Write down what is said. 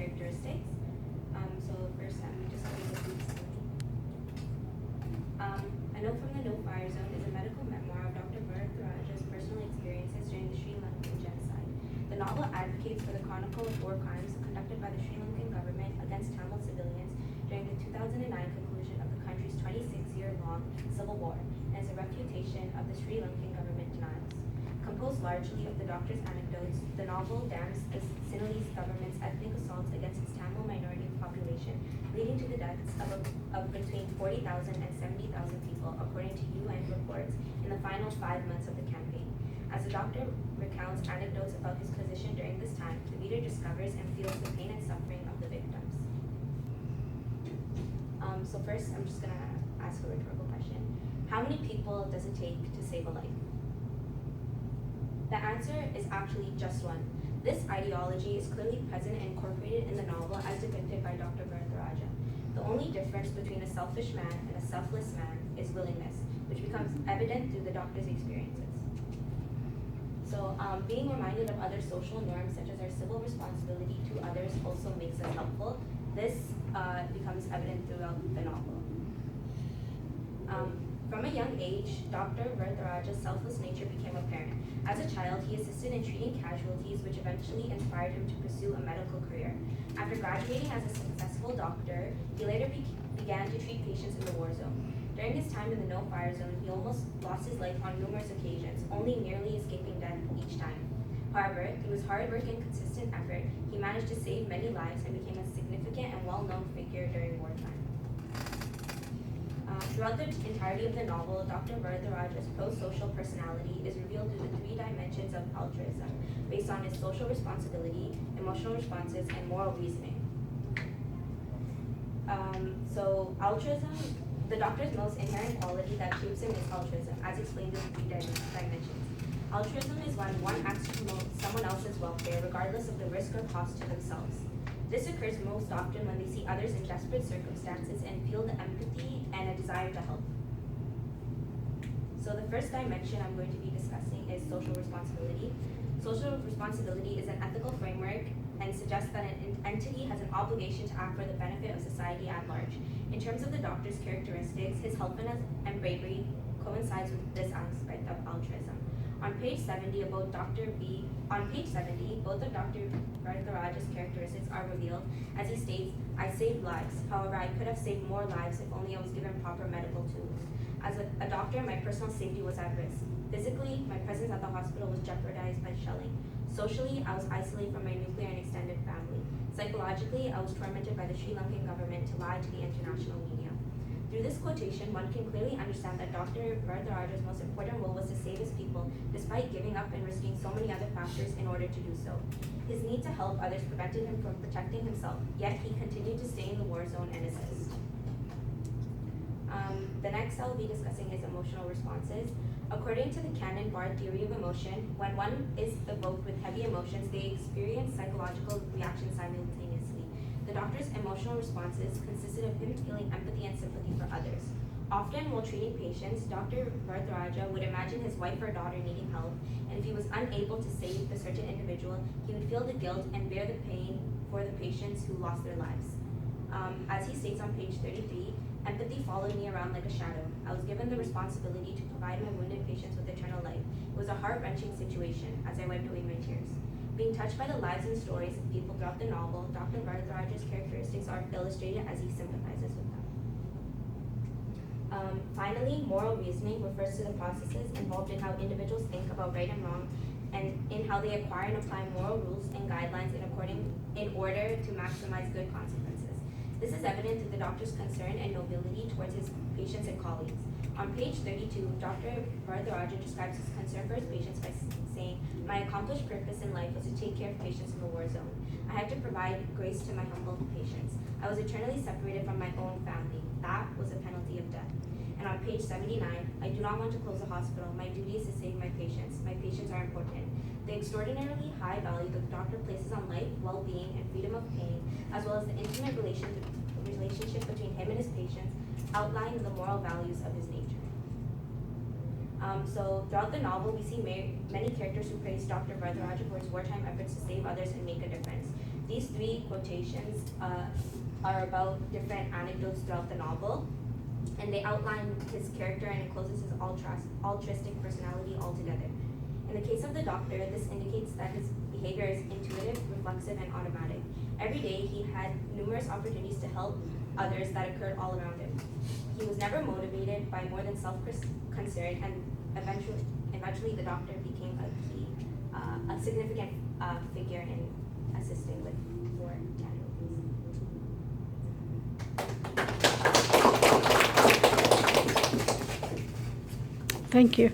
characteristics. So first, I'm just going to do A Note from the No-Fire Zone is a medical memoir of Dr. Varadharajah's personal experiences during the Sri Lankan genocide. The novel advocates for the chronicle of war crimes conducted by the Sri Lankan government against Tamil civilians during the 2009 conclusion of the country's 26-year-long civil war, and is a refutation of the Sri Lankan government denials. Composed largely of the doctor's anecdotes, the novel damns the Sinhalese government's ethnic assaults against its Tamil minority population, leading to the deaths of between 40,000 and 70,000 people, according to UN reports, in the final 5 months of the campaign. As the doctor recounts anecdotes about his position during this time, the reader discovers and feels the pain and suffering of the victims. So first, I'm just going to ask a rhetorical question. How many people does it take to save a life? The answer is actually just one. This ideology is clearly present and incorporated in the novel as depicted by Dr. Varadharajah. The only difference between a selfish man and a selfless man is willingness, which becomes evident through the doctor's experiences. So being reminded of other social norms such as our civil responsibility to others also makes us helpful. This becomes evident throughout the novel. From a young age, Dr. Varadharajah's selfless nature became apparent. As a child, he assisted in treating casualties, which eventually inspired him to pursue a medical career. After graduating as a successful doctor, he later began to treat patients in the war zone. During his time in the no-fire zone, he almost lost his life on numerous occasions, only nearly escaping death each time. However, through his hard work and consistent effort, he managed to save many lives and became a significant and well-known figure during wartime. Throughout the entirety of the novel, Dr. Varadharajah's pro-social personality is revealed through the 3 dimensions of altruism, based on his social responsibility, emotional responses, and moral reasoning. So altruism, the doctor's most inherent quality that shapes him is altruism, as explained in the 3 dimensions. Altruism is when one acts to promote someone else's welfare, regardless of the risk or cost to themselves. This occurs most often when they see others in desperate circumstances and feel the empathy and a desire to help. So the first dimension I'm going to be discussing is social responsibility. Social responsibility is an ethical framework and suggests that an entity has an obligation to act for the benefit of society at large. In terms of the doctor's characteristics, his helpfulness and bravery coincides with this aspect of altruism. On page 70, both of Dr. Varadharajah's characteristics are revealed, as he states, "I saved lives. However, I could have saved more lives if only I was given proper medical tools. As a doctor, my personal safety was at risk. Physically, my presence at the hospital was jeopardized by shelling. Socially, I was isolated from my nuclear and extended family. Psychologically, I was tormented by the Sri Lankan government to lie to the international media." Through this quotation, one can clearly understand that Dr. Varadharajah's most important role was to save his people, despite giving up and risking so many other factors in order to do so. His need to help others prevented him from protecting himself, yet he continued to stay in the war zone and assist. The next I'll be discussing is emotional responses. According to the canon bar theory of emotion, when one is evoked with heavy emotions, they experience psychological reactions simultaneously. The doctor's emotional responses consisted of him feeling empathy and sympathy for others. Often, while treating patients, Dr. Varadharajah would imagine his wife or daughter needing help, and if he was unable to save the certain individual, he would feel the guilt and bear the pain for the patients who lost their lives. As he states on page 33, "Empathy followed me around like a shadow. I was given the responsibility to provide my wounded patients with eternal life. It was a heart-wrenching situation as I wiped away my tears." Being touched by the lives and stories of people throughout the novel, Dr. Varadharajah's characteristics are illustrated as he sympathizes with them. Finally, moral reasoning refers to the processes involved in how individuals think about right and wrong, and in how they acquire and apply moral rules and guidelines in order to maximize good consequences. This is evident through the doctor's concern and nobility towards his patients and colleagues. On page 32, Dr. Varadharajah describes his concern for his patients by saying, "My accomplished purpose in life was to take care of patients in the war zone. I had to provide grace to my humble patients. I was eternally separated from my own family. That was a penalty of death." And on page 79, "I do not want to close a hospital. My duty is to save my patients. My patients are important." The extraordinarily high value that the doctor places on life, well-being, and freedom of pain, as well as the intimate relationship between him and his patients, outline the moral values of his nature. So throughout the novel, we see many characters who praise Dr. Varatharaja for his wartime efforts to save others and make a difference. These three quotations are about different anecdotes throughout the novel, and they outline his character and encloses his altruistic personality altogether. In the case of the doctor, this indicates that his behavior is intuitive, reflexive, and automatic. Every day, he had numerous opportunities to help others that occurred all around him. He was never motivated by more than self-concern, and eventually the doctor became a significant figure in assisting with war casualties. Thank you.